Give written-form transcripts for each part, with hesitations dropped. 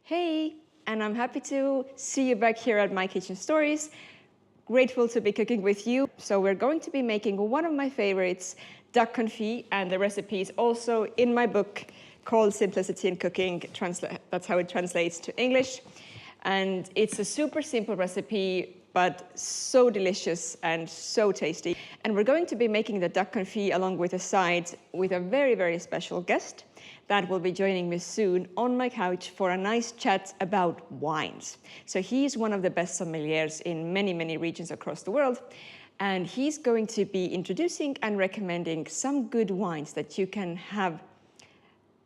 Hey, and I'm happy to see you back here at My Kitchen Stories. Grateful to be cooking with you. So we're going to be making one of my favorites, duck confit, and the recipe is also in my book called Simplicity in Cooking. That's how it translates to English. And it's a super simple recipe, but so delicious and so tasty. And we're going to be making the duck confit along with a side with a very, very special guest that will be joining me soon on my couch for a nice chat about wines. So he's one of the best sommeliers in many, many regions across the world. And he's going to be introducing and recommending some good wines that you can have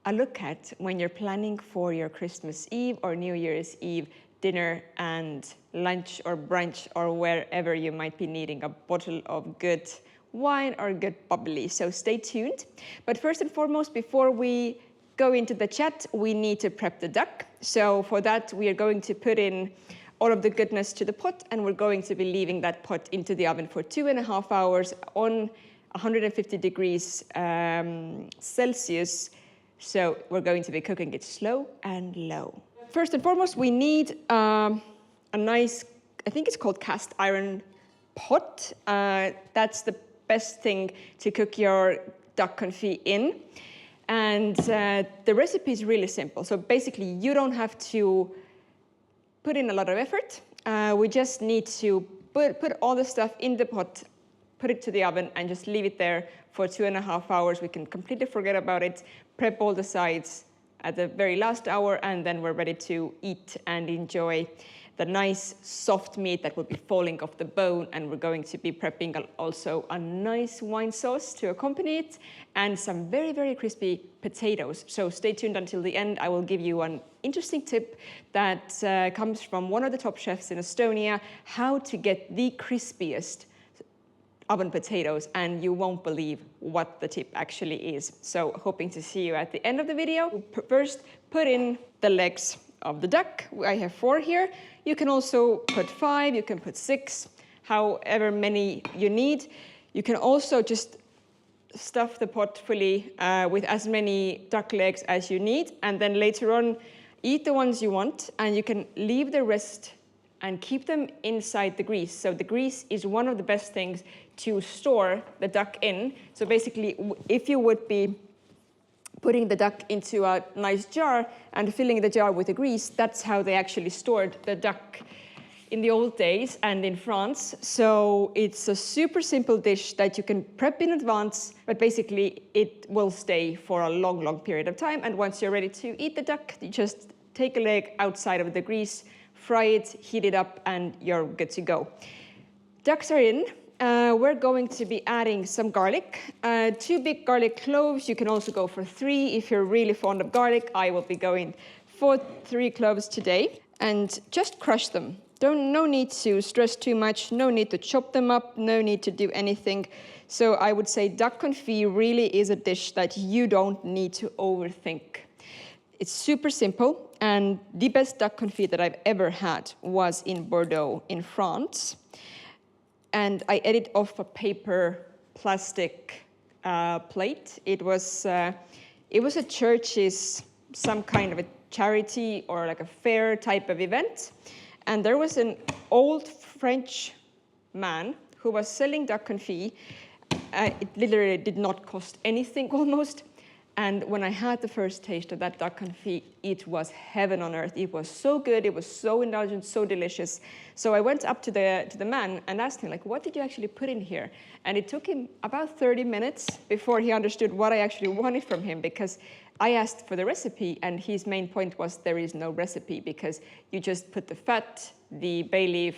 a look at when you're planning for your Christmas Eve or New Year's Eve dinner and lunch or brunch or wherever you might be needing a bottle of good wine or good bubbly. So stay tuned. But first and foremost, before we go into the chat, we need to prep the duck. So for that, we are going to put in all of the goodness to the pot, and we're going to be leaving that pot into the oven for 2.5 hours on 150 degrees Celsius. So we're going to be cooking it slow and low. First and foremost, we need a nice, I think it's called cast iron pot. That's the best thing to cook your duck confit in. And the recipe is really simple. So basically, you don't have to put in a lot of effort. We just need to put all the stuff in the pot, put it to the oven, and just leave it there for 2.5 hours. We can completely forget about it, prep all the sides at the very last hour, and then we're ready to eat and enjoy the nice soft meat that will be falling off the bone. And we're going to be prepping also a nice wine sauce to accompany it and some very, very crispy potatoes. So stay tuned until the end. I will give you an interesting tip that comes from one of the top chefs in Estonia, how to get the crispiest oven potatoes, and you won't believe what the tip actually is. So hoping to see you at the end of the video. First, put in the legs of the duck. I have 4 here. You can also put 5, you can put 6, however many you need. You can also just stuff the pot fully with as many duck legs as you need, and then later on eat the ones you want, and you can leave the rest and keep them inside the grease. So the grease is one of the best things to store the duck in. So basically, if you would be putting the duck into a nice jar and filling the jar with the grease, that's how they actually stored the duck in the old days and in France. So it's a super simple dish that you can prep in advance, but basically it will stay for a long, long period of time. And once you're ready to eat the duck, you just take a leg outside of the grease, fry it, heat it up, and you're good to go. Ducks are in. We're going to be adding some garlic, 2 big garlic cloves. You can also go for 3 if you're really fond of garlic. I will be going for 3 cloves today, and just crush them. No need to stress too much, no need to chop them up, no need to do anything. So I would say duck confit really is a dish that you don't need to overthink. It's super simple, and the best duck confit that I've ever had was in Bordeaux in France. And I ate it off a paper plastic plate. It was a church's, some kind of a charity or like a fair type of event. And there was an old French man who was selling duck confit. It literally did not cost anything almost. And when I had the first taste of that duck confit, it was heaven on earth. It was so good, it was so indulgent, so delicious. So I went up to the man and asked him, like, what did you actually put in here? And it took him about 30 minutes before he understood what I actually wanted from him, because I asked for the recipe, and his main point was there is no recipe, because you just put the fat, the bay leaf,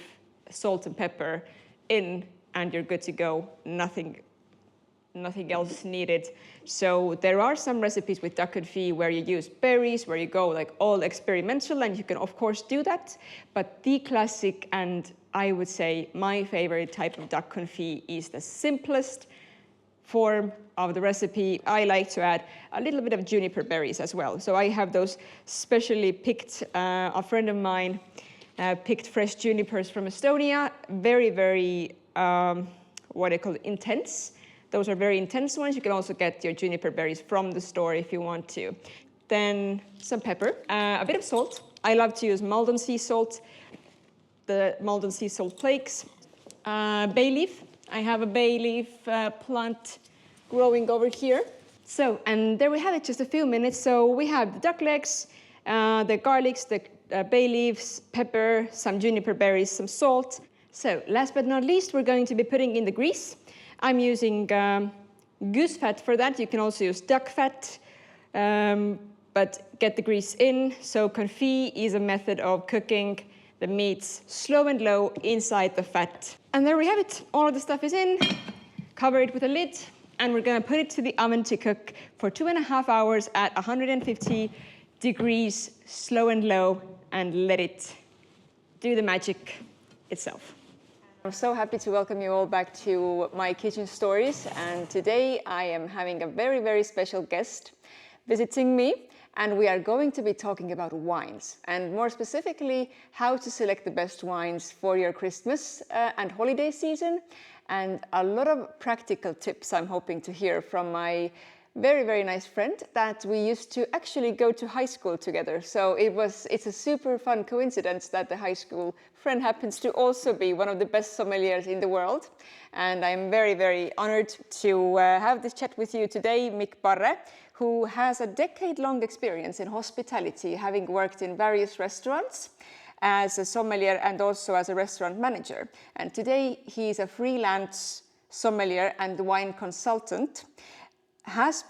salt and pepper in, and you're good to go. Nothing else needed. So there are some recipes with duck confit where you use berries, where you go like all experimental, and you can of course do that. But the classic, and I would say my favorite type of duck confit, is the simplest form of the recipe. I like to add a little bit of juniper berries as well. So I have those specially picked, a friend of mine picked fresh junipers from Estonia, very, very, what do you call it, intense. Those are very intense ones. You can also get your juniper berries from the store if you want to. Then some pepper, a bit of salt, I love to use Maldon sea salt, the Maldon sea salt flakes. Bay leaf. I have a bay leaf plant growing over here. So, and there we have it, just a few minutes. So we have the duck legs, the garlics, the bay leaves, pepper, some juniper berries, some salt. So last but not least, we're going to be putting in the grease. I'm using goose fat for that. You can also use duck fat, but get the grease in. So confit is a method of cooking the meats slow and low inside the fat. And there we have it. All of the stuff is in. Cover it with a lid, and we're going to put it to the oven to cook for 2.5 hours at 150 degrees, slow and low, and let it do the magic itself. I'm so happy to welcome you all back to my kitchen stories, and today I am having a very, very special guest visiting me, and we are going to be talking about wines, and more specifically how to select the best wines for your Christmas and holiday season, and a lot of practical tips I'm hoping to hear from my very, very nice friend that we used to actually go to high school together. So it's a super fun coincidence that the high school friend happens to also be one of the best sommeliers in the world. And I'm very, very honored to have this chat with you today, Mikk Parre, who has a decade-long experience in hospitality, having worked in various restaurants as a sommelier and also as a restaurant manager. And today he's a freelance sommelier and wine consultant, has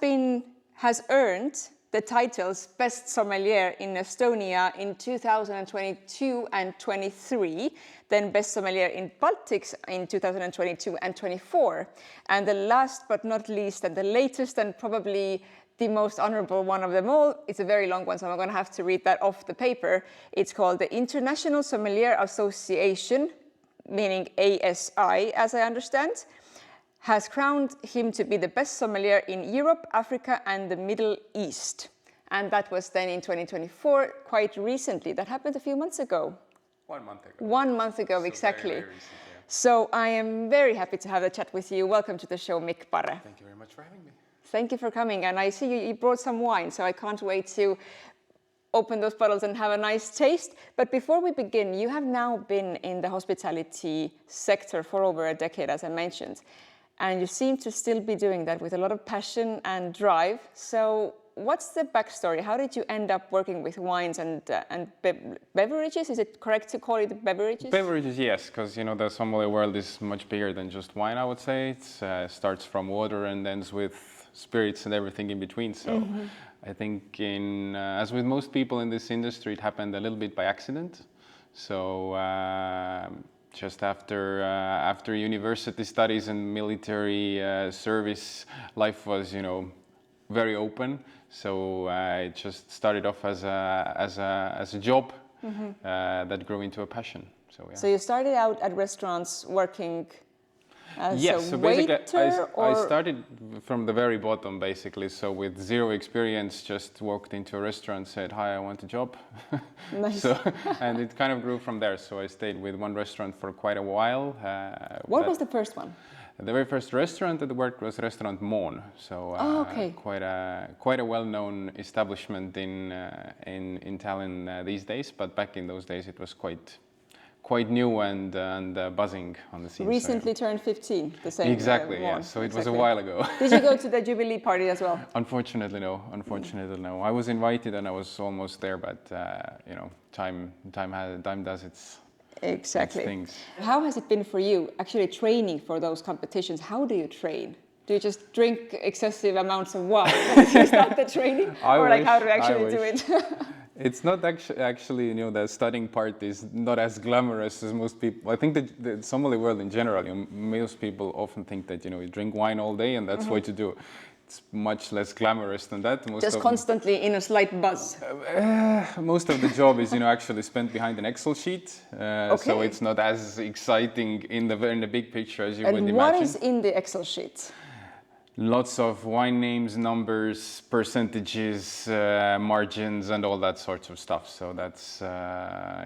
earned the titles Best Sommelier in Estonia in 2022 and 23, then Best Sommelier in Baltics in 2022 and 24. And the last but not least, and the latest and probably the most honorable one of them all, it's a very long one, so I'm going to have to read that off the paper. It's called the International Sommelier Association, meaning ASI, as I understand, has crowned him to be the best sommelier in Europe, Africa, and the Middle East. And that was then in 2024, quite recently. That happened a few months ago. 1 month ago. 1 month ago, so exactly. Very, very recent, yeah. So I am very happy to have a chat with you. Welcome to the show, Mikk Parre. Thank you very much for having me. Thank you for coming. And I see you brought some wine, so I can't wait to open those bottles and have a nice taste. But before we begin, you have now been in the hospitality sector for over a decade, as I mentioned. And you seem to still be doing that with a lot of passion and drive. So what's the backstory? How did you end up working with wines and beverages? Is it correct to call it beverages? Beverages, yes, because the sommelier world is much bigger than just wine, I would say. It starts from water and ends with spirits and everything in between. So I think as with most people in this industry, it happened a little bit by accident. So just after university studies and military service, life was very open. So it just started off as a job that grew into a passion. So yeah. So you started out at restaurants working as yes, a so basically waiter, I started from the very bottom, basically. So with zero experience, just walked into a restaurant, said, "Hi, I want a job." Nice. And it kind of grew from there. So I stayed with one restaurant for quite a while. What was the first one? The very first restaurant that worked was Restaurant Moon. So okay. quite a well-known establishment in Tallinn these days. But back in those days, it was quite new and buzzing on the scene. Recently turned 15, the same. Exactly, yeah. So it was a while ago. Did you go to the Jubilee party as well? Unfortunately, no. I was invited and I was almost there, but time does its things. How has it been for you actually training for those competitions? How do you train? Do you just drink excessive amounts of wine once you start the training, how do you actually do it? It's not actually, the studying part is not as glamorous as most people. I think the sommelier world in general, most people often think that, you drink wine all day and that's what you do. It's much less glamorous than that. Just constantly in a slight buzz. Most of the job is, actually spent behind an Excel sheet. Okay. So it's not as exciting in the big picture as you would imagine. And what is in the Excel sheet? Lots of wine names, numbers, percentages, margins, and all that sorts of stuff. So that's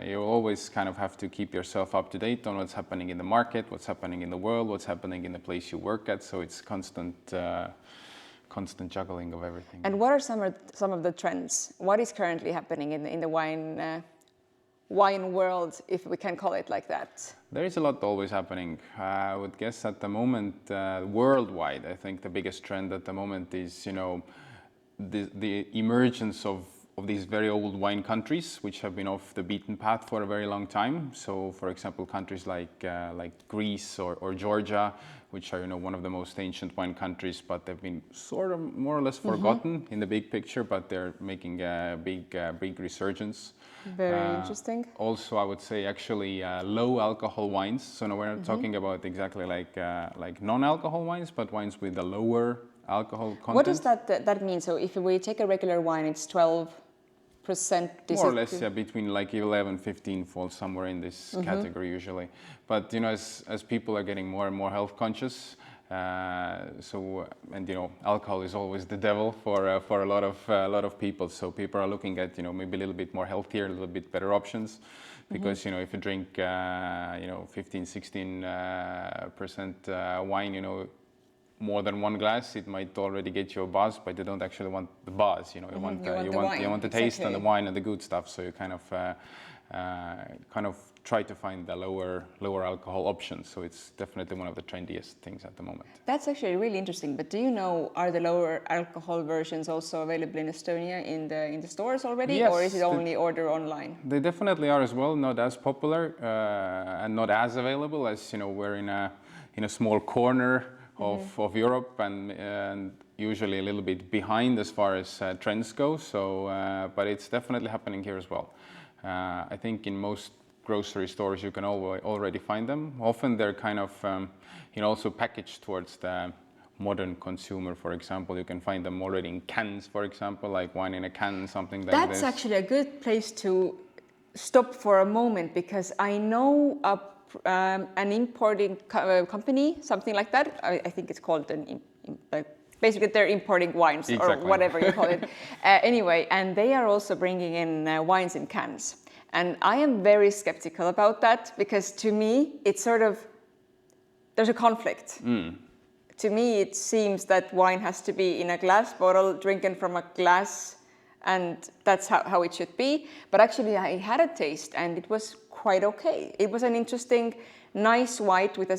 you always kind of have to keep yourself up to date on what's happening in the market, what's happening in the world, what's happening in the place you work at. So it's constant juggling of everything. And what are some of the trends? What is currently happening in the wine wine world, if we can call it like that? There is a lot always happening. I would guess at the moment, worldwide, I think the biggest trend at the moment is, the emergence of these very old wine countries, which have been off the beaten path for a very long time. So, for example, countries like Greece or Georgia, which are one of the most ancient wine countries, but they've been sort of more or less forgotten in the big picture. But they're making a big resurgence. Very interesting. Also, I would say actually low alcohol wines. So now we're not talking about exactly like non-alcohol wines, but wines with a lower alcohol content. What does that mean? So if we take a regular wine, it's 12%. More or less, yeah, between like 11, 15 falls somewhere in this category usually. But as people are getting more and more health conscious, alcohol is always the devil for a lot of people. So people are looking at maybe a little bit more healthier, a little bit better options, because if you drink 15-16% wine, more than one glass, it might already get you a buzz, but you don't actually want the buzz. You want the taste and the wine and the good stuff. So you kind of try to find the lower alcohol options. So it's definitely one of the trendiest things at the moment. That's actually really interesting. But do you know, are the lower alcohol versions also available in Estonia in the stores already, yes, or is it only order online? They definitely are as well. Not as popular and not as available as we're in a small corner of Europe and usually a little bit behind as far as trends go. So, but it's definitely happening here as well. I think in most grocery stores you can already find them. Often they're kind of also packaged towards the modern consumer. For example, you can find them already in cans, for example, like wine in a can, something like That's this. That's actually a good place to stop for a moment, because I know an importing company, something like that. I think it's called basically they're importing wines, exactly, or whatever you call it. Anyway, and they are also bringing in wines in cans. And I am very skeptical about that, because to me, it's there's a conflict. To me, it seems that wine has to be in a glass bottle, drinking from a glass, and that's how it should be. But actually, I had a taste, and it was quite okay. It was an interesting, nice white with a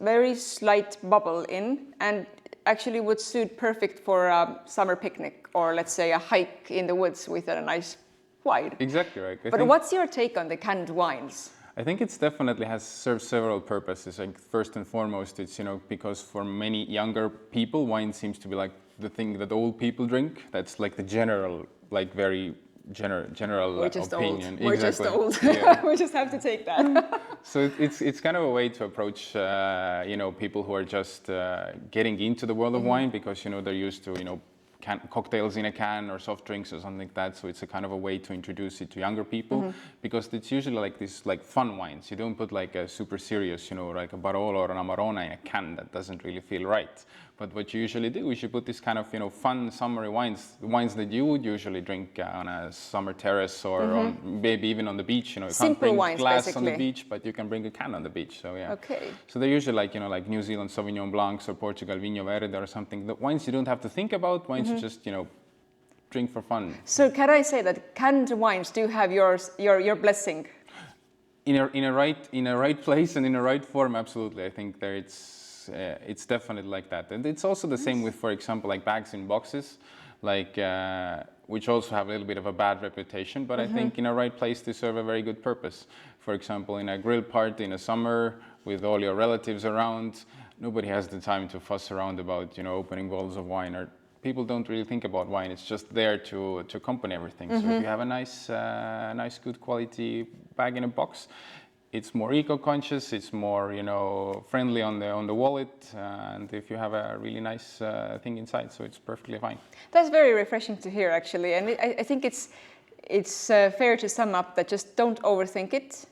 very slight bubble in, and actually would suit perfect for a summer picnic, or let's say a hike in the woods with a nice wine. Exactly right. But what's your take on the canned wines? I think it's definitely has served several purposes. Like first and foremost, it's because for many younger people, wine seems to be like the thing that old people drink. That's like the general, like very general We're just opinion. Old. We're exactly. just old. Yeah. We just have to take that. So it's kind of a way to approach people who are just getting into the world of wine, because they're used to cocktails in a can or soft drinks or something like that. So it's a kind of a way to introduce it to younger people, because it's usually like this fun wines. You don't put like a super serious, like a Barolo or an Amarone in a can. That doesn't really feel right. But what you usually do is you put this kind of fun summery wines that you would usually drink on a summer terrace or maybe even on the beach. You Simple can't bring wines, glass basically. on the beach, but you can bring a can on the beach. So yeah. Okay. So they're usually like New Zealand Sauvignon Blancs or Portugal Vinho Verde or something. The wines you don't have to think about. Wines you just drink for fun. So can I say that canned wines do have your blessing? In a right place and in a right form, absolutely. I think there it's definitely like that. And it's also the same with, for example, like bags in boxes, like which also have a little bit of a bad reputation, but I think in a right place they serve a very good purpose. For example, in a grill party in the summer with all your relatives around, nobody has the time to fuss around about opening bottles of wine, or people don't really think about wine. It's just there to accompany everything. So if you have a nice good quality bag in a box, it's more eco-conscious, it's more friendly on the wallet, and if you have a really nice thing inside, so it's perfectly fine. That's very refreshing to hear, actually, and I think it's fair to sum up that just don't overthink it.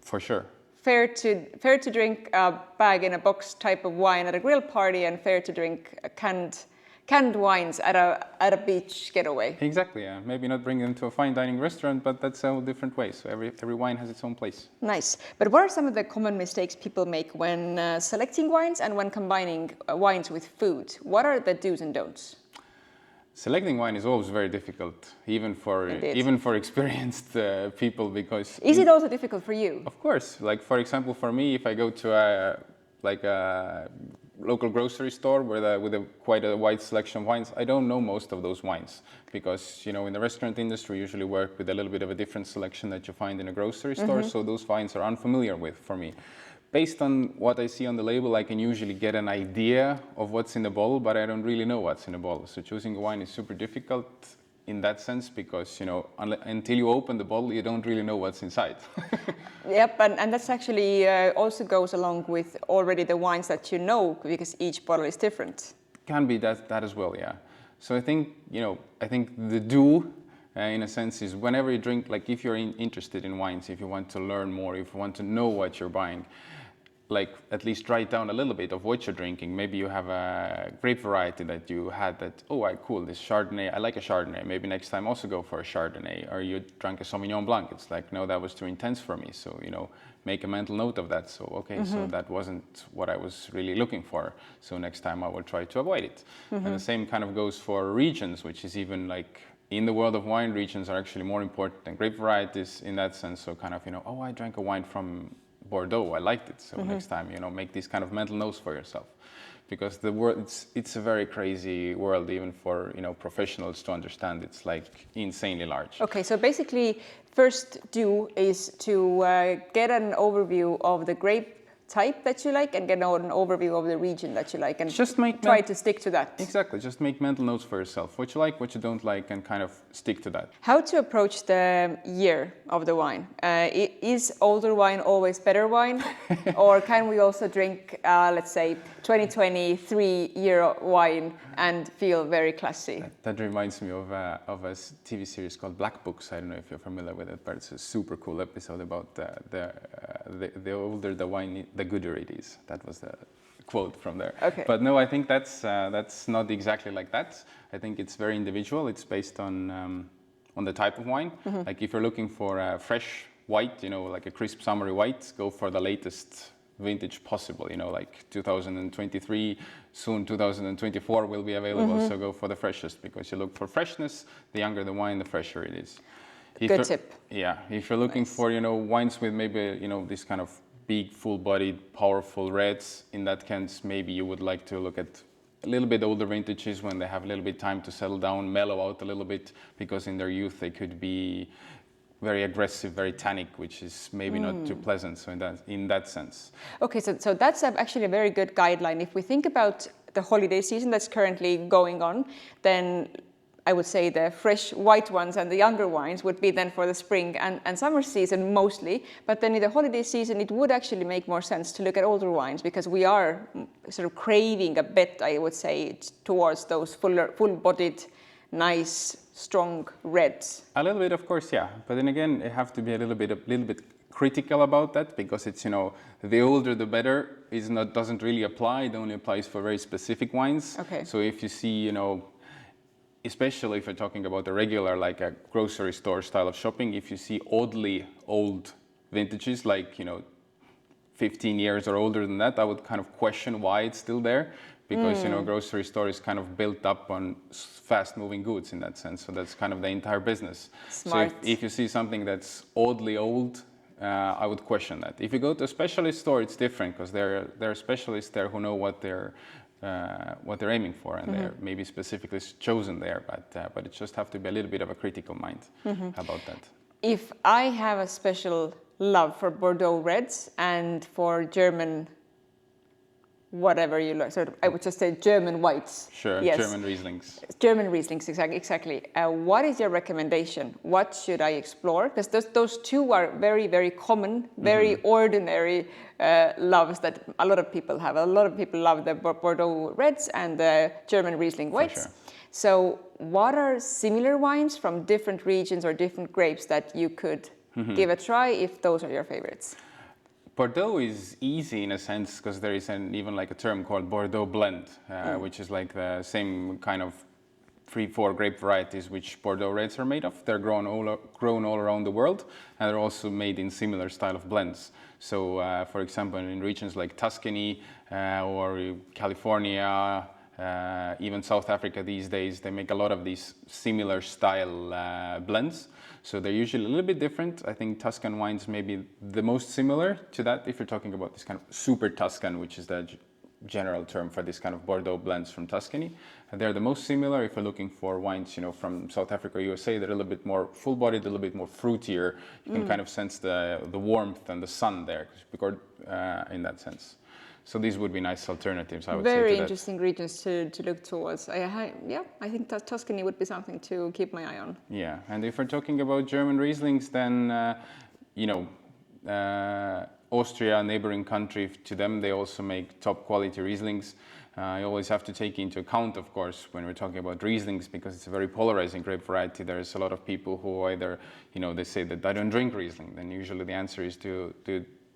For sure. Fair to drink a bag in a box type of wine at a grill party, and fair to drink canned wines at a beach getaway. Exactly, yeah. Maybe not bring them to a fine dining restaurant, but that's a different way. So every wine has its own place. Nice. But what are some of the common mistakes people make when selecting wines and when combining wines with food? What are the do's and don'ts? Selecting wine is always very difficult, even for experienced people, because... Is it also difficult for you? Of course. Like, for example, for me, if I go to a local grocery store with quite a wide selection of wines, I don't know most of those wines, because, you know, in the restaurant industry, you usually work with a little bit of a different selection that you find in a grocery store, so those wines are unfamiliar for me. Based on what I see on the label, I can usually get an idea of what's in the bottle, but I don't really know what's in the bottle. So choosing a wine is super difficult in that sense, because, you know, until you open the bottle, you don't really know what's inside. Yep, and that's actually also goes along with already the wines that you know, because each bottle is different. Can be that as well, yeah. So I think, you know, the do, in a sense, is whenever you drink, like if you're interested in wines, if you want to learn more, if you want to know what you're buying, like at least write down a little bit of what you're drinking. Maybe you have a grape variety that you had that, oh, cool, this Chardonnay, I like a Chardonnay. Maybe next time also go for a Chardonnay. Or you drank a Sauvignon Blanc. It's like, no, that was too intense for me. So, you know, make a mental note of that. So, okay, so that wasn't what I was really looking for. So next time I will try to avoid it. And the same kind of goes for regions, which is even like, in the world of wine, regions are actually more important than grape varieties in that sense. So kind of, you know, oh, I drank a wine from Bordeaux, I liked it. So next time, you know, make these kind of mental notes for yourself, because the world, it's a very crazy world, even for, you know, professionals to understand. It's like insanely large. Okay, so basically, first do is to get an overview of the grape type that you like and get an overview of the region that you like, and just try to stick to that. Exactly, just make mental notes for yourself, what you like, what you don't like, and kind of stick to that. How to approach the year of the wine? Is older wine always better wine? Or can we also drink, let's say, 2023-year wine and feel very classy? That reminds me of a TV series called Black Books. I don't know if you're familiar with it, but it's a super cool episode about the older the wine, the gooder it is. That was the quote from there. Okay. But no, I think that's not exactly like that. I think it's very individual. It's based on the type of wine. Like if you're looking for a fresh white, you know, like a crisp summery white, go for the latest vintage possible, you know, like 2023, soon 2024 will be available, so go for the freshest, because you look for freshness, the younger the wine, the fresher it is. Good tip. Yeah, if you're looking for, you know, wines with maybe, you know, this kind of big, full-bodied, powerful reds, in that case, maybe you would like to look at a little bit older vintages when they have a little bit time to settle down, mellow out a little bit, because in their youth they could be very aggressive, very tannic, which is maybe not too pleasant. So in that sense. Okay, so that's actually a very good guideline. If we think about the holiday season that's currently going on, then I would say the fresh white ones and the younger wines would be then for the spring and summer season mostly. But then in the holiday season, it would actually make more sense to look at older wines, because we are sort of craving a bit, I would say, towards those full-bodied, nice, strong reds. A little bit, of course, yeah. But then again, you have to be a little bit critical about that, because it's, you know, the older the better doesn't really apply. It only applies for very specific wines. Okay. So if you see, you know, especially if you're talking about a regular, like a grocery store style of shopping, if you see oddly old vintages, like, you know, 15 years or older than that, I would kind of question why it's still there, because, you know, grocery store is kind of built up on fast-moving goods in that sense. So that's kind of the entire business. Smart. So if you see something that's oddly old, I would question that. If you go to a specialist store, it's different, because there are specialists there who know what they're aiming for, and they're maybe specifically chosen there, but it just have to be a little bit of a critical mind about that. If I have a special love for Bordeaux reds and for German, whatever you like, sort of, I would just say German whites. Sure, yes. German Rieslings. German Rieslings, exactly. What is your recommendation? What should I explore? Because those two are very, very common, very ordinary loves that a lot of people have. A lot of people love the Bordeaux reds and the German Riesling whites. Sure. So what are similar wines from different regions or different grapes that you could give a try if those are your favorites? Bordeaux is easy in a sense, because there is even like a term called Bordeaux blend, which is like the same kind of 3-4 grape varieties which Bordeaux reds are made of. They're grown all around the world, and they're also made in similar style of blends. So, for example, in regions like Tuscany or California, Even South Africa these days, they make a lot of these similar style blends. So they're usually a little bit different. I think Tuscan wines may be the most similar to that if you're talking about this kind of super Tuscan, which is the general term for this kind of Bordeaux blends from Tuscany. They're the most similar if you're looking for wines, from South Africa or USA. They're a little bit more full-bodied, a little bit more fruitier. You can kind of sense the warmth and the sun there, in that sense. So these would be nice alternatives, I would say. Very interesting regions to look towards. I think Tuscany would be something to keep my eye on. Yeah, and if we're talking about German Rieslings, then, Austria, a neighboring country to them, they also make top quality Rieslings. You always have to take into account, of course, when we're talking about Rieslings, because it's a very polarizing grape variety. There's a lot of people who either, they say that I don't drink Riesling. Then usually the answer is to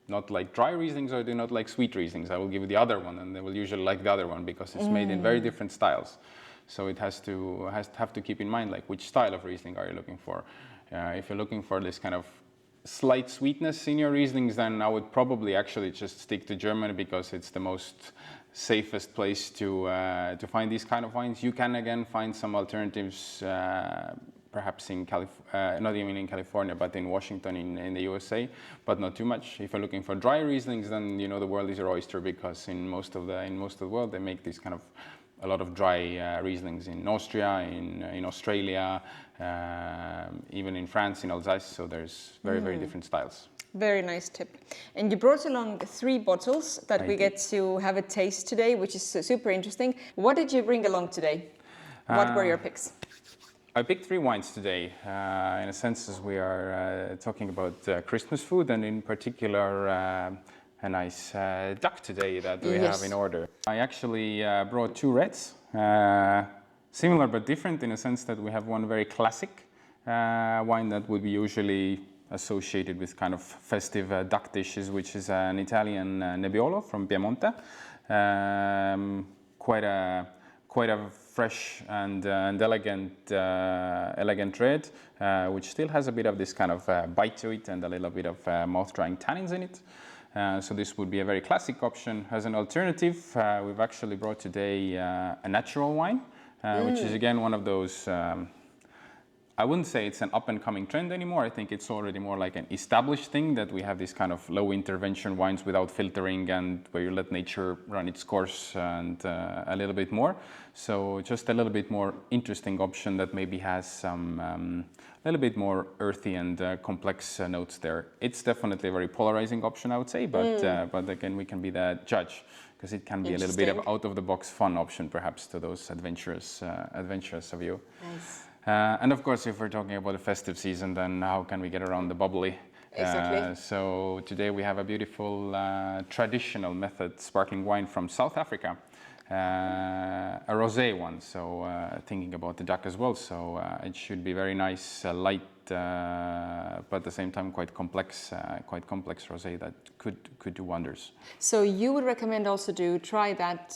not like dry Rieslings or do not like sweet Rieslings. I will give you the other one, and they will usually like the other one because it's made in very different styles. So it have to keep in mind, like, which style of Riesling are you looking for? If you're looking for this kind of slight sweetness in your Rieslings, then I would probably actually just stick to Germany because it's the most safest place to find these kind of wines. You can again find some alternatives, perhaps in not even in California, but in Washington, in the USA, but not too much. If you're looking for dry Rieslings, then the world is your oyster, because in most of the world they make these kind of a lot of dry Rieslings in Austria, in Australia, even in France, in Alsace. So there's very different styles. Very nice tip. And you brought along 3 bottles that we get to have a taste today, which is super interesting. What did you bring along today? What were your picks? I picked 3 wines today, in a sense, as we are talking about Christmas food, and in particular a nice duck today that we have in order. I actually brought 2 reds, similar but different in a sense that we have one very classic wine that would be usually associated with kind of festive duck dishes, which is an Italian Nebbiolo from Piemonte. Quite a fresh and elegant red, which still has a bit of this kind of bite to it and a little bit of mouth-drying tannins in it. So this would be a very classic option. As an alternative, we've actually brought today a natural wine, which is again one of those, I wouldn't say it's an up-and-coming trend anymore. I think it's already more like an established thing that we have these kind of low-intervention wines without filtering, and where you let nature run its course, and a little bit more. So just a little bit more interesting option that maybe has some a little bit more earthy and complex notes there. It's definitely a very polarizing option, I would say, but again, we can be the judge, because it can be a little bit of out-of-the-box fun option, perhaps, to those adventurous of you. Nice. And of course, if we're talking about the festive season, then how can we get around the bubbly? Exactly. So today we have a beautiful traditional method sparkling wine from South Africa, a rosé one. So thinking about the duck as well. So it should be very nice, light, but at the same time quite complex rosé that could do wonders. So you would recommend also to try that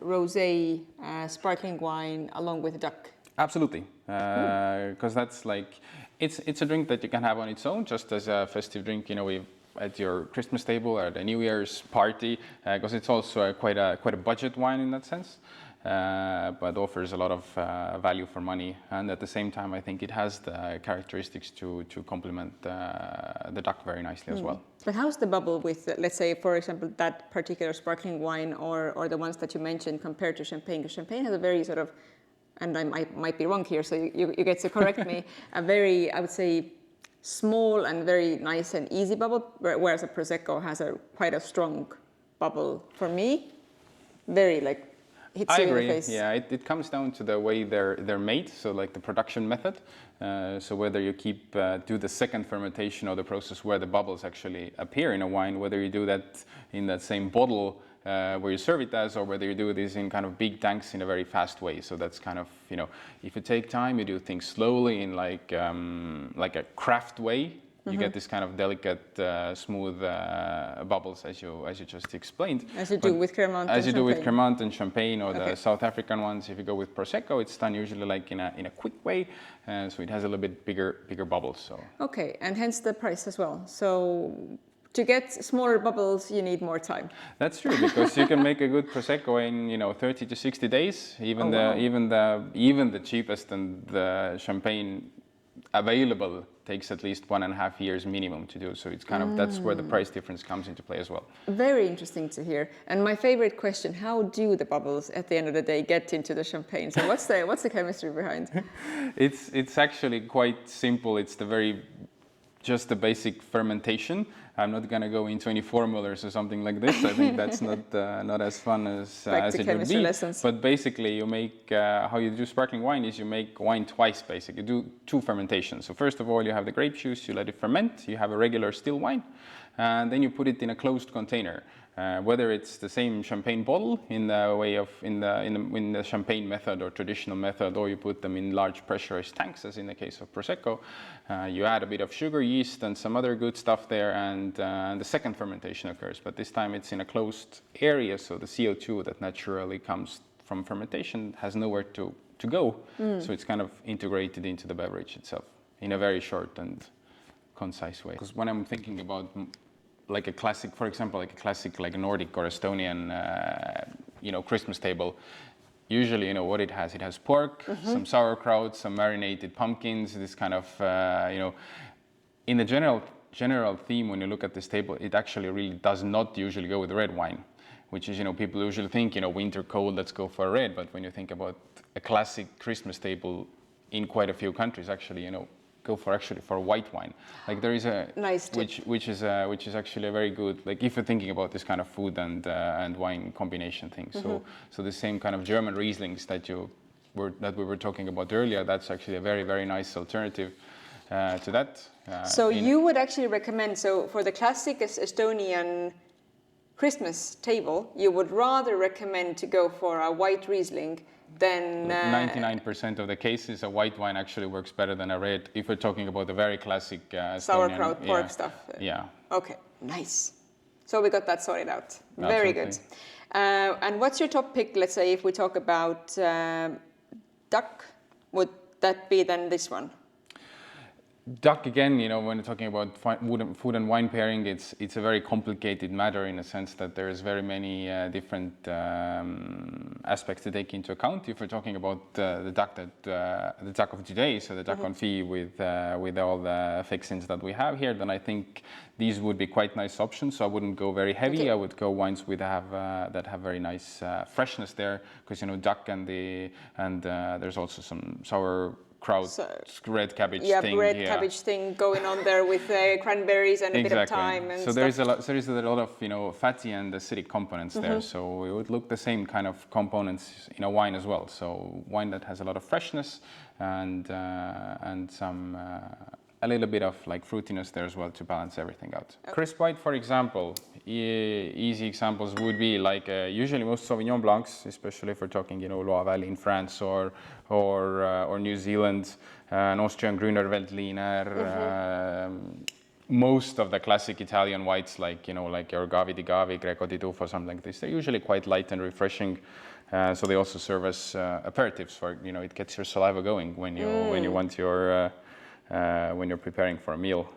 rosé sparkling wine along with the duck? Absolutely, because that's like, it's a drink that you can have on its own, just as a festive drink, at your Christmas table or at a New Year's party, because it's also quite a budget wine in that sense, but offers a lot of value for money, and at the same time, I think it has the characteristics to complement the duck very nicely as well. But how's the bubble with, let's say, for example, that particular sparkling wine or the ones that you mentioned compared to champagne? Because champagne has a very sort of, and I might be wrong here, so you get to correct me, a very, I would say, small and very nice and easy bubble, whereas a Prosecco has quite a strong bubble. For me, very hits you in the face. Yeah, it comes down to the way they're made, so like the production method. So whether you do the second fermentation or the process where the bubbles actually appear in a wine, whether you do that in that same bottle where you serve it as, or whether you do this in kind of big tanks in a very fast way. So that's kind of, if you take time, you do things slowly in like a craft way, you get this kind of delicate, smooth bubbles, as you just explained. As you do with Cremant and Champagne. As you do with Cremant and Champagne, or the South African ones. If you go with Prosecco, it's done usually like in a quick way, so it has a little bit bigger bubbles. So. Okay, and hence the price as well. So to get smaller bubbles, you need more time. That's true, because you can make a good prosecco in 30 to 60 days. Even the cheapest and the champagne available takes at least 1.5 years minimum to do. So it's kind of that's where the price difference comes into play as well. Very interesting to hear. And my favorite question: how do the bubbles at the end of the day get into the champagne? So what's the chemistry behind? It's actually quite simple. It's just the basic fermentation. I'm not going to go into any formulas or something like this. I think that's not as fun as it would be. Lessons. But basically, you make how you do sparkling wine is you make wine twice. Basically, you do 2 fermentations. So first of all, you have the grape juice. You let it ferment. You have a regular still wine, and then you put it in a closed container. Whether it's the same champagne bottle in the way of in the champagne method or traditional method, or you put them in large pressurized tanks, as in the case of prosecco, you add a bit of sugar, yeast, and some other good stuff there, and the second fermentation occurs. But this time it's in a closed area, so the CO2 that naturally comes from fermentation has nowhere to go. So it's kind of integrated into the beverage itself in a very short and concise way. Because when I'm thinking about like a classic, for example, like a Nordic or Estonian, Christmas table. Usually, what it has pork, some sauerkraut, some marinated pumpkins. This kind of, in the general theme. When you look at this table, it actually really does not usually go with red wine, which is, people usually think, winter cold, let's go for red. But when you think about a classic Christmas table in quite a few countries, actually, go for white wine. Like there is a nice tip. which is actually a very good, like if you're thinking about this kind of food and wine combination thing. So the same kind of German Rieslings that we were talking about earlier, that's actually a very, very nice alternative to that. So you would actually recommend, so for the classic Estonian Christmas table, you would rather recommend to go for a white Riesling then 99% of the cases, a white wine actually works better than a red. If we're talking about the very classic sauerkraut, pork stuff. Yeah. Okay, nice. So we got that sorted out. Very good. And what's your top pick? Let's say if we talk about duck, would that be then this one? Duck, again, when you're talking about food and wine pairing, it's a very complicated matter in a sense that there's very many different aspects to take into account. If we're talking about the duck of today, so the duck confit with all the fixings that we have here, then I think these would be quite nice options. So I wouldn't go very heavy. Okay. I would go wines that have very nice freshness there, because duck and there's also some sauerkraut, red cabbage thing. Red cabbage thing going on there with cranberries and a bit of thyme and so there is a lot of fatty and acidic components there. So we would look the same kind of components in a wine as well. So wine that has a lot of freshness and some a little bit of like fruitiness there as well to balance everything out. Okay. Crisp white, for example, easy examples would be like usually most Sauvignon Blancs, especially if we're talking Loire Valley in France or New Zealand, an Austrian Grüner Veltliner, most of the classic Italian whites like your Gavi di Gavi, Greco di Tufo, something like this, they're usually quite light and refreshing. So they also serve as aperitifs for it gets your saliva going when you want your when you're preparing for a meal.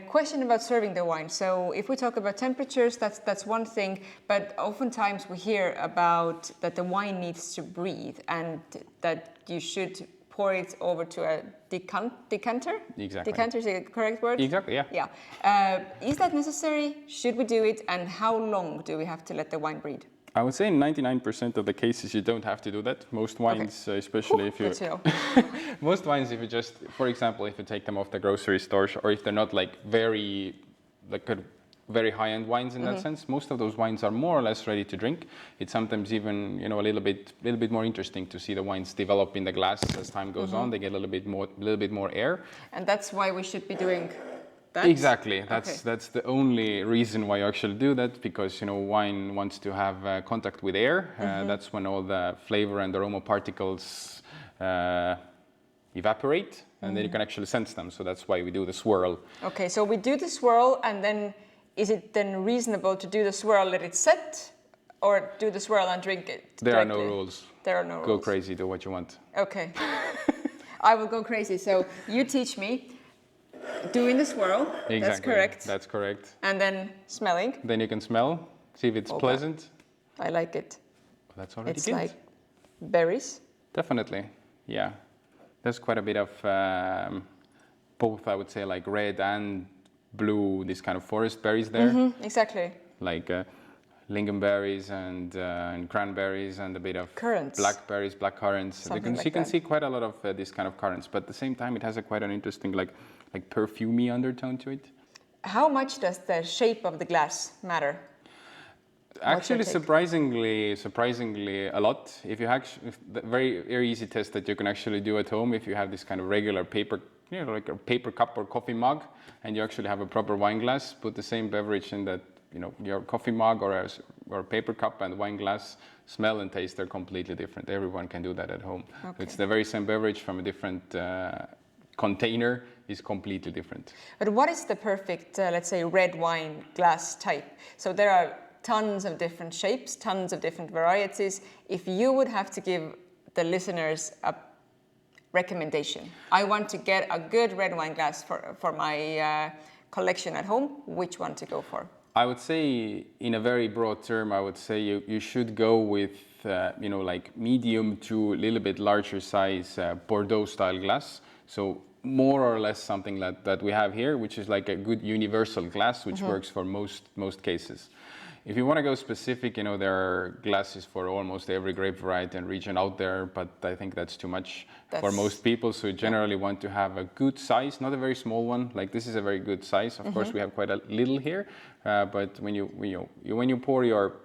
Question about serving the wine. So if we talk about temperatures, that's one thing, but oftentimes we hear about that the wine needs to breathe and that you should pour it over to a decanter? Exactly. Decanter is the correct word? Exactly, yeah. Yeah. Is that necessary? Should we do it? And how long do we have to let the wine breathe? I would say in 99% of the cases you don't have to do that. Most wines, especially if you... most wines, if you just, for example, if you take them off the grocery stores or if they're not like very high-end wines in that sense, most of those wines are more or less ready to drink. It's sometimes even, a little bit more interesting to see the wines develop in the glass as time goes on. They get a little bit more air. And that's why we should be doing that? Exactly. That's the only reason why you actually do that, because wine wants to have contact with air. That's when all the flavor and aroma particles evaporate, and then you can actually sense them. So that's why we do the swirl. Okay, so we do the swirl, and then is it then reasonable to do the swirl, let it set, or do the swirl and drink it directly? There are no rules. There are no rules. Go crazy, do what you want. Okay. I will go crazy. So you teach me. Doing the swirl. Exactly. That's correct. That's correct. And then smelling. Then you can smell, see if it's pleasant. I like it. Well, that's already It's good. like berries. Definitely, yeah. There's quite a bit of both, I would say, like red and blue, these kind of forest berries there. Exactly. Like lingonberries and cranberries and a bit of currants. Blackberries, black currants. Something You can see quite a lot of this kind of currants, but at the same time it has a quite an interesting like perfumey undertone to it. How much does the shape of the glass matter? Actually, surprisingly a lot. If you very easy test that you can actually do at home if you have this kind of regular paper, like a paper cup or coffee mug, and you actually have a proper wine glass, put the same beverage in that, your coffee mug or paper cup and wine glass, smell and taste are completely different. Everyone can do that at home. Okay. It's the very same beverage from a different container is completely different. But what is the perfect, let's say, red wine glass type? So there are tons of different shapes, tons of different varieties. If you would have to give the listeners a recommendation, I want to get a good red wine glass for my collection at home, which one to go for? I would say, in a very broad term, I would say you should go with, like medium to a little bit larger size Bordeaux style glass. So more or less something that we have here, which is like a good universal glass, which works for most cases. If you want to go specific, there are glasses for almost every grape variety and region out there, but I think that's too much for most people. So you generally want to have a good size, not a very small one. Like this is a very good size. Of course, we have quite a little here, but when you pour your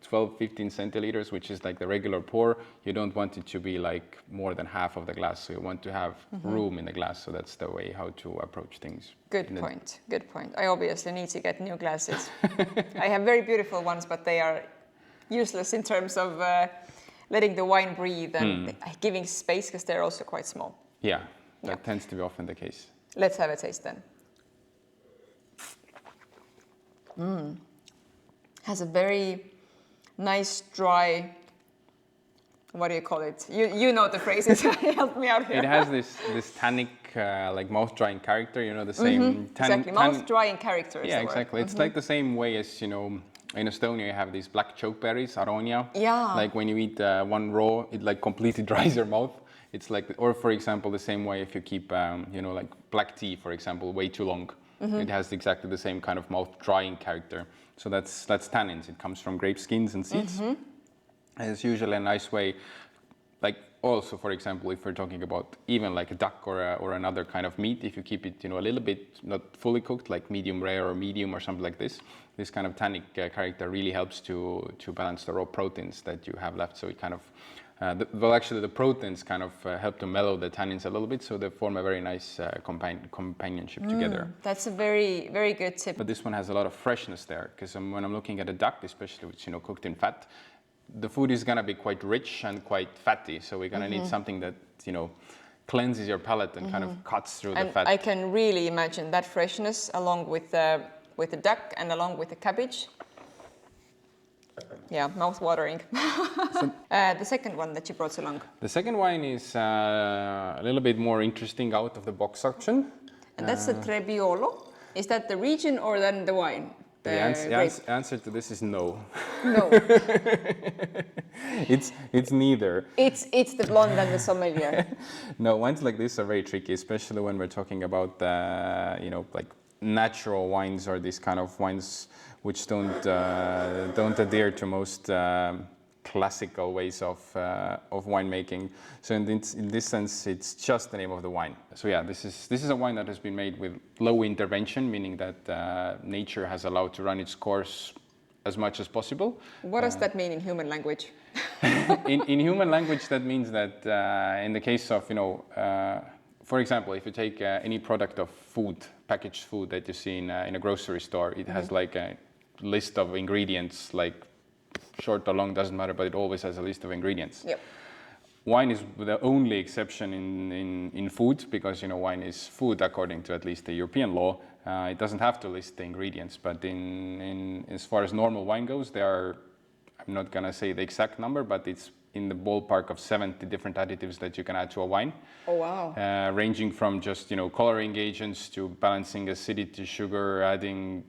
12, 15 centiliters, which is like the regular pour, you don't want it to be like more than half of the glass. So you want to have room in the glass. So that's the way how to approach things. Good point. Good point. I obviously need to get new glasses. I have very beautiful ones, but they are useless in terms of letting the wine breathe and giving space because they're also quite small. Yeah, that tends to be often the case. Let's have a taste then. Has a very nice, dry, what do you call it? You know the phrases. Help me out here. It has this tannic, like mouth-drying character. The same exactly, mouth-drying character. Yeah, exactly. It's like the same way as in Estonia you have these black chokeberries, aronia. Yeah. Like when you eat one raw, it like completely dries your mouth. It's like, or for example, the same way if you keep, like black tea, for example, way too long. It has exactly the same kind of mouth-drying character. So that's tannins. It comes from grape skins and seeds. And it's usually a nice way, like also, for example, if we're talking about even like a duck or another kind of meat, if you keep it, a little bit not fully cooked, like medium rare or medium or something like this kind of tannic character really helps to balance the raw proteins that you have left. So it kind of, the proteins kind of help to mellow the tannins a little bit, so they form a very nice companionship together. That's a very, very good tip. But this one has a lot of freshness there, because when I'm looking at a duck, especially which cooked in fat, the food is gonna be quite rich and quite fatty. So we're gonna need something that cleanses your palate and kind of cuts through the fat. I can really imagine that freshness along with the duck and along with the cabbage. Yeah, mouth-watering. The second one that you brought along. The second wine is a little bit more interesting out of the box option. And that's the Trebbiolo. Is that the region or then the wine? The answer to this is no. No. It's neither. It's the blonde and the sommelier. No, wines like this are very tricky, especially when we're talking about like natural wines or these kind of wines which don't adhere to most classical ways of winemaking. So in this sense, it's just the name of the wine. So yeah, this is a wine that has been made with low intervention, meaning that nature has allowed to run its course as much as possible. What does that mean in human language? in human language, that means that in the case of for example, if you take any product of food, packaged food that you see in a grocery store, it has like a list of ingredients, like short or long, doesn't matter, but it always has a list of ingredients. Yep. Wine is the only exception in food, because wine is food according to at least the European law. It doesn't have to list the ingredients, but in as far as normal wine goes, there are, I'm not gonna say the exact number, but it's in the ballpark of 70 different additives that you can add to a wine. Oh, wow. Ranging from just, coloring agents to balancing acidity, sugar, adding,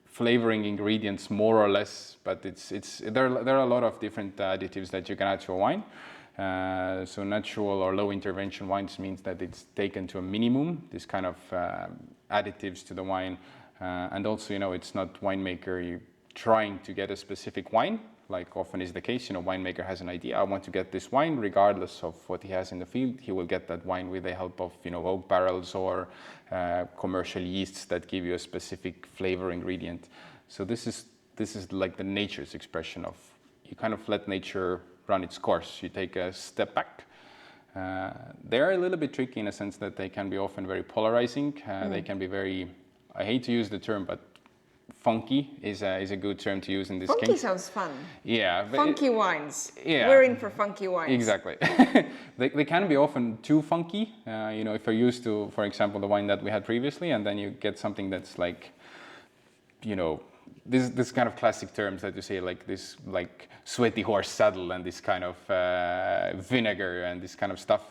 flavoring ingredients more or less. But there are a lot of different additives that you can add to a wine. So natural or low intervention wines means that it's taken to a minimum, this kind of additives to the wine. And also, it's not winemaker trying to get a specific wine, like often is the case. Winemaker has an idea, I want to get this wine regardless of what he has in the field. He will get that wine with the help of, oak barrels or commercial yeasts that give you a specific flavor ingredient. So this is like the nature's expression of, you kind of let nature run its course. You take a step back. They're a little bit tricky in a sense that they can be often very polarizing. They can be very, I hate to use the term, but funky is a good term to use in this case. Funky sounds fun. Yeah. Funky wines. Yeah. We're in for funky wines. Exactly. They can be often too funky. If you're used to, for example, the wine that we had previously, and then you get something that's like, this kind of classic terms that you say, like this, like sweaty horse saddle and this kind of vinegar and this kind of stuff.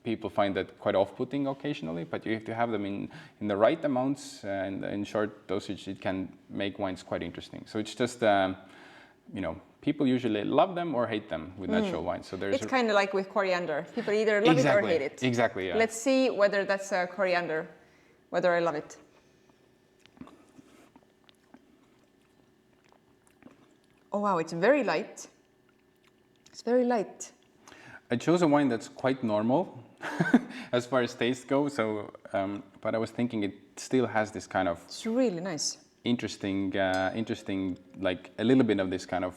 People find that quite off-putting occasionally, but you have to have them in the right amounts and in short dosage. It can make wines quite interesting. So it's just, people usually love them or hate them with natural wines. So it's kind of like with coriander. People either love it or hate it. Exactly, yeah. Let's see whether that's coriander, whether I love it. Oh wow, it's very light. It's very light. I chose a wine that's quite normal as far as taste goes. So, but I was thinking it still has this kind of. It's really nice. Interesting, like a little bit of this kind of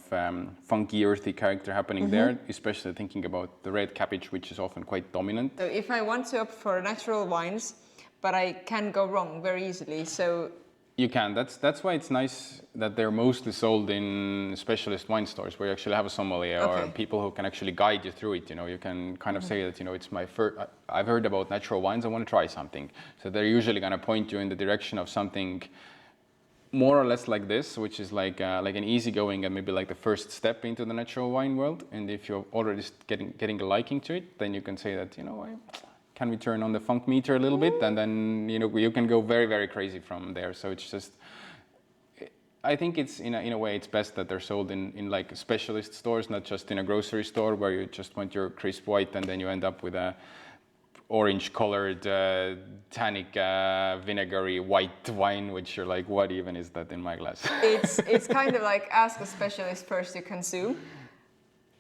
funky, earthy character happening there. Especially thinking about the red cabbage, which is often quite dominant. So if I want to opt for natural wines, but I can go wrong very easily. So. You can. That's why it's nice that they're mostly sold in specialist wine stores where you actually have a sommelier or people who can actually guide you through it. You can kind of say that, it's my first, I've heard about natural wines, I want to try something. So they're usually going to point you in the direction of something more or less like this, which is like an easygoing and maybe like the first step into the natural wine world. And if you're already getting a liking to it, then you can say that, can we turn on the funk meter a little bit? And then, you can go very, very crazy from there. So it's just, I think it's, in a way, it's best that they're sold in like specialist stores, not just in a grocery store where you just want your crisp white and then you end up with a orange-colored, tannic, vinegary white wine, which you're like, what even is that in my glass? It's kind of like ask a specialist first to consume.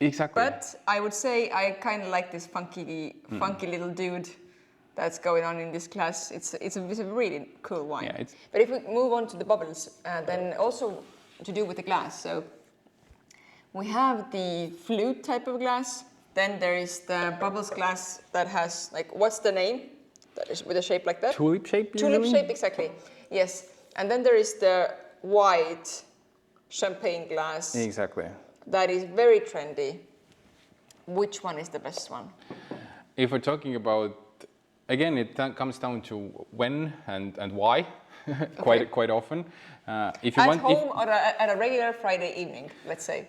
Exactly. But I would say I kind of like this funky little dude that's going on in this glass. It's a really cool wine. Yeah, but if we move on to the bubbles, then also to do with the glass. So we have the flute type of glass. Then there is the bubbles glass that has, like, what's the name? That is with a shape like that? Tulip shape? Tulip shape, exactly. Yes. And then there is the white champagne glass. Exactly. That is very trendy. Which one is the best one? If we're talking about, again, it comes down to when and why, quite often. If you at home or at a regular Friday evening, let's say.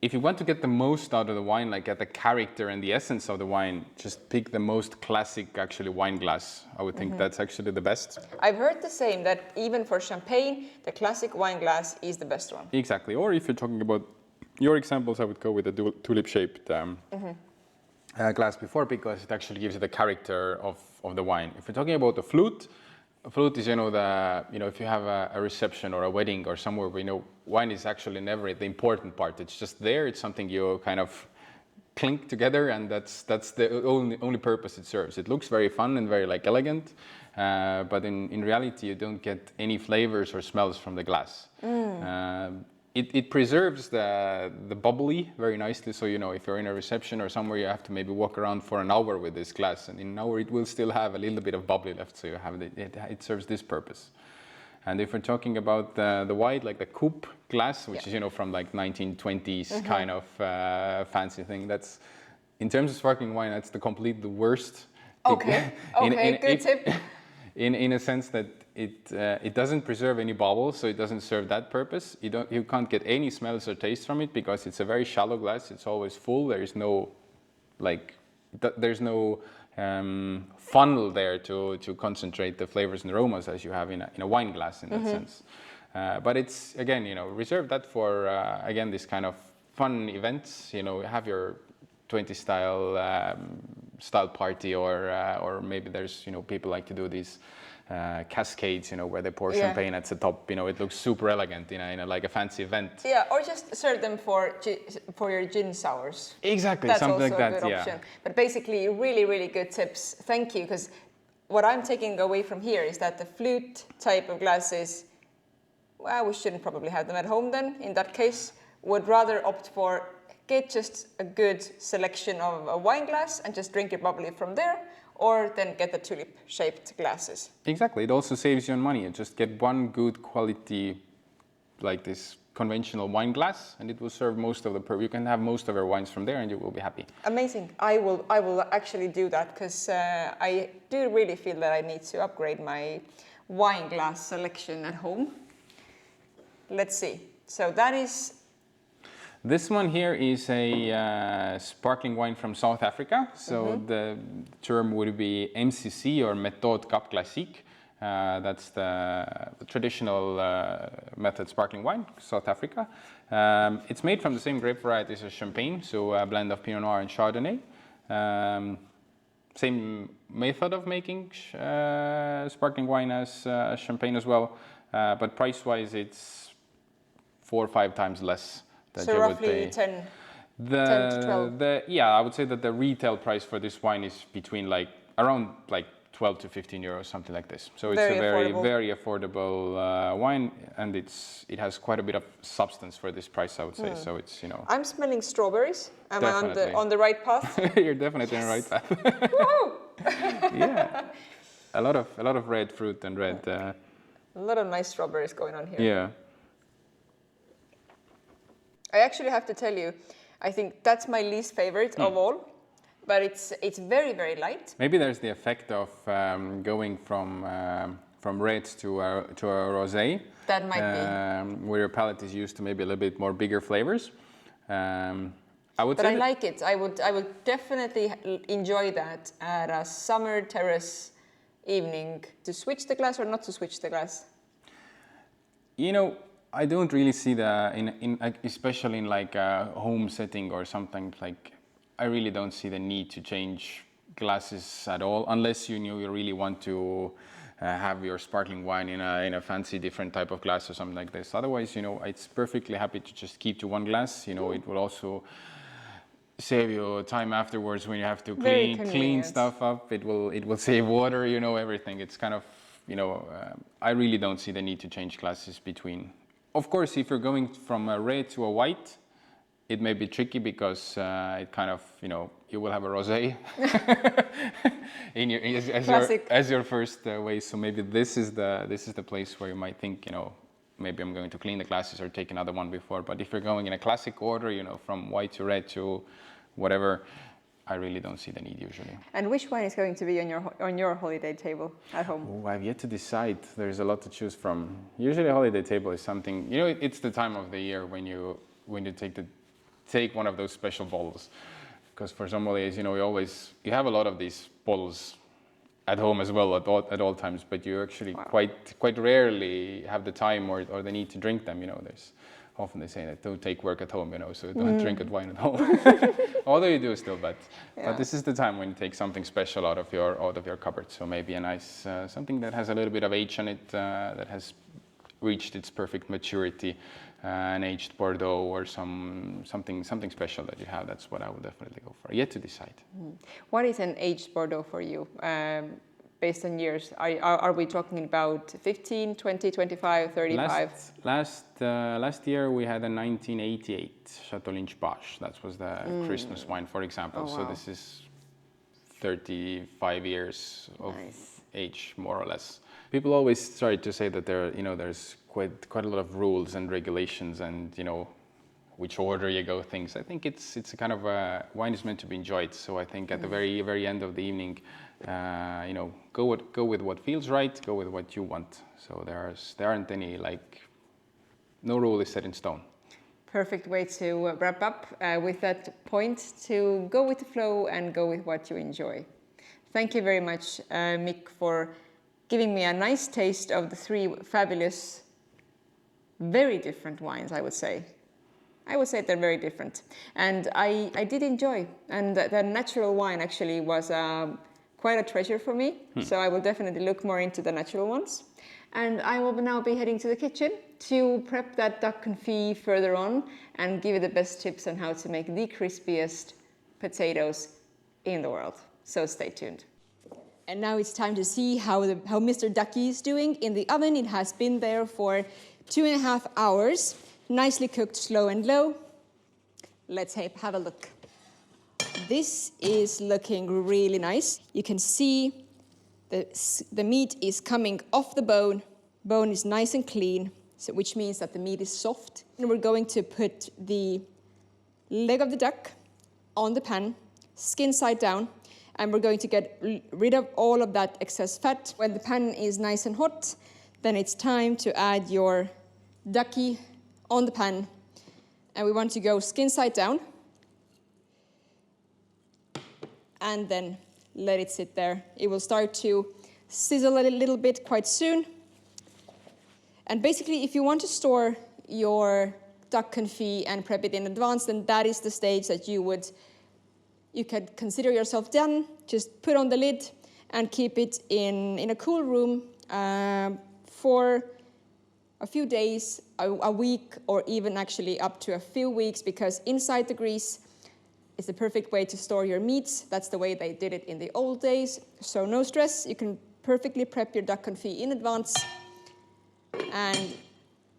If you want to get the most out of the wine, like get the character and the essence of the wine, just pick the most classic, actually, wine glass. I would think that's actually the best. I've heard the same, that even for champagne, the classic wine glass is the best one. Exactly. Or if you're talking about your examples, I would go with the tulip-shaped glass before, because it actually gives you the character of the wine. If you're talking about the flute, a flute is, if you have a reception or a wedding or somewhere where, wine is actually never the important part. It's just there. It's something you kind of clink together, and that's the only purpose it serves. It looks very fun and very elegant, but in reality, you don't get any flavors or smells from the glass. It preserves the bubbly very nicely. So, if you're in a reception or somewhere, you have to maybe walk around for an hour with this glass, and in an hour it will still have a little bit of bubbly left. So you have it serves this purpose. And if we're talking about the white, like the coupe glass, which is from 1920s kind of fancy thing, that's, in terms of sparkling wine, that's the worst. Okay. Good tip. In a sense that it doesn't preserve any bubbles, so it doesn't serve that purpose. You can't get any smells or taste from it because it's a very shallow glass. It's always full. There is no there's no funnel there to concentrate the flavors and aromas as you have in a wine glass in that sense. But it's again, reserve that for again this kind of fun events. Have your 20 style party, or maybe there's people like to do these cascades, where they pour champagne at the top. It looks super elegant in a like a fancy event. Yeah, or just serve them for your gin sours. Exactly, That's something also like a that. good option. But basically, really, really good tips. Thank you, because what I'm taking away from here is that the flute type of glasses, well, we shouldn't probably have them at home then. In that case, would rather opt for get just a good selection of a wine glass and just drink it bubbly from there, or then get the tulip-shaped glasses. Exactly. It also saves you on money. You just get one good quality, like this conventional wine glass, and it will serve most of you can have most of your wines from there, and you will be happy. Amazing. I will actually do that, because I do really feel that I need to upgrade my wine glass selection at home. Let's see. So that is. This one here is a sparkling wine from South Africa. So the term would be MCC, or Méthode Cap Classique. That's the traditional method sparkling wine, South Africa. It's made from the same grape varieties as champagne, so a blend of Pinot Noir and Chardonnay. Same method of making sparkling wine as champagne as well, but price-wise it's 4 or 5 times less. So roughly 10 to 12? I would say that the retail price for this wine is between around 12 to 15 euros, something like this. So it's a very affordable wine, and it has quite a bit of substance for this price, I would say. So it's I'm smelling strawberries. Am definitely. I on the right path? You're definitely on the right path. Woo! Yeah, a lot of red fruit and red. A lot of nice strawberries going on here. Yeah. I actually have to tell you, I think that's my least favorite of all, but it's very, very light. Maybe there's the effect of going from reds to a rosé. That might be. Where your palate is used to maybe a little bit more bigger flavors. I like it. I would definitely enjoy that at a summer terrace evening. To switch the glass or not to switch the glass? I don't really see especially in like a home setting or something, I really don't see the need to change glasses at all, unless you really want to have your sparkling wine in a fancy different type of glass or something like this. Otherwise, it's perfectly happy to just keep to one glass. It will also save you time afterwards when you have to clean stuff up. It will save water, everything. It's kind of, I really don't see the need to change glasses between. Of course, if you're going from a red to a white, it may be tricky because it kind of, you will have a rosé as your first way. So maybe this is the place where you might think, maybe I'm going to clean the glasses or take another one before. But if you're going in a classic order, from white to red to whatever, I really don't see the need usually. And which wine is going to be on your holiday table at home? Oh, I've yet to decide. There's a lot to choose from. Usually a holiday table is something, it's the time of the year when you take one of those special bottles. Because for sommeliers, you have a lot of these bottles at home as well at all times, but you actually quite rarely have the time or the need to drink them. There's often they say that don't take work at home, so don't drink wine at home. Although you do still, but this is the time when you take something special out of your cupboard. So maybe a nice something that has a little bit of age on it, that has reached its perfect maturity, an aged Bordeaux or something special that you have. That's what I will definitely go for. Yet to decide. What is an aged Bordeaux for you? Based on years, are we talking about 15, 20, 25, 35? Last year we had a 1988 Chateau Lynch Bache. That was the Christmas wine, for example. Oh, wow. So this is 35 years of age, more or less. People always try to say that there's quite a lot of rules and regulations and which order you go things. I think it's a kind of wine is meant to be enjoyed. So I think at the very end of the evening, you know, go with what feels right, go with what you want. So there aren't any, like, no rule is set in stone. Perfect way to wrap up with that point, to go with the flow and go with what you enjoy. Thank you very much, Mikk, for giving me a nice taste of the 3 fabulous, very different wines, I would say. I would say they're very different. And I did enjoy. And the natural wine actually was quite a treasure for me. So I will definitely look more into the natural ones. And I will now be heading to the kitchen to prep that duck confit further on and give you the best tips on how to make the crispiest potatoes in the world. So stay tuned. And now it's time to see how Mr. Ducky is doing in the oven. It has been there for 2.5 hours, nicely cooked slow and low. Let's have a look. This is looking really nice. You can see the meat is coming off the bone. Bone is nice and clean, so which means that the meat is soft. And we're going to put the leg of the duck on the pan, skin side down, and we're going to get rid of all of that excess fat. When the pan is nice and hot, then it's time to add your ducky on the pan, and we want to go skin side down, and then let it sit there. It will start to sizzle a little bit quite soon. And basically, if you want to store your duck confit and prep it in advance, then that is the stage that you could consider yourself done. Just put on the lid and keep it in a cool room for a few days, a week, or even actually up to a few weeks, because inside the grease is the perfect way to store your meats. That's the way they did it in the old days. So no stress, you can perfectly prep your duck confit in advance. And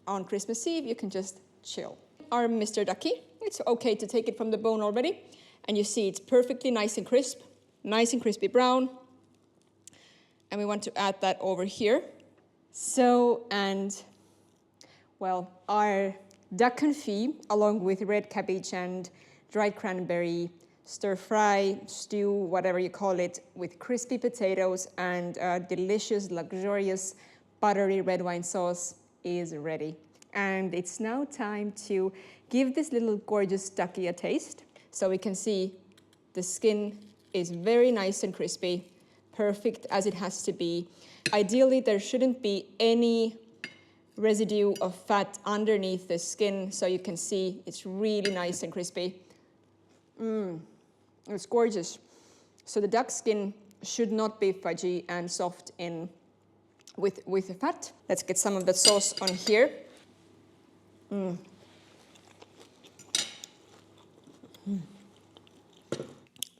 on Christmas Eve, you can just chill. Our Mr. Ducky, it's okay to take it from the bone already. And you see it's perfectly nice and crisp, nice and crispy brown. And we want to add that over here. So, well, our duck confit, along with red cabbage and dried cranberry, stir fry, stew, whatever you call it, with crispy potatoes and a delicious, luxurious, buttery red wine sauce is ready. And it's now time to give this little gorgeous ducky a taste. So we can see the skin is very nice and crispy, perfect as it has to be. Ideally, there shouldn't be any residue of fat underneath the skin, so you can see it's really nice and crispy. It's gorgeous. So the duck skin should not be fudgy and soft with the fat. Let's get some of the sauce on here.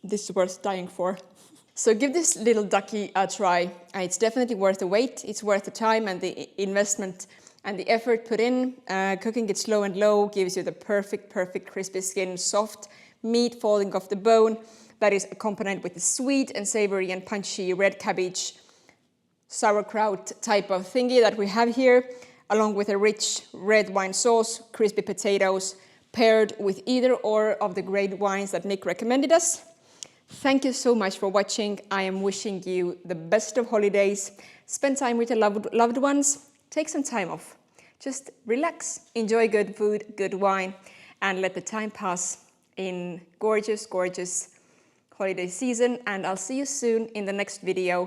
This is worth dying for. So give this little ducky a try. It's definitely worth the wait. It's worth the time and the investment and the effort put in. Cooking it slow and low gives you the perfect crispy skin, soft meat falling off the bone that is accompanied with the sweet and savory and punchy red cabbage, sauerkraut type of thingy that we have here, along with a rich red wine sauce, crispy potatoes, paired with either or of the great wines that Mikk recommended us. Thank you so much for watching. I am wishing you the best of holidays. Spend time with your loved ones. Take some time off. Just relax, enjoy good food, good wine, and let the time pass in gorgeous holiday season. And I'll see you soon in the next video.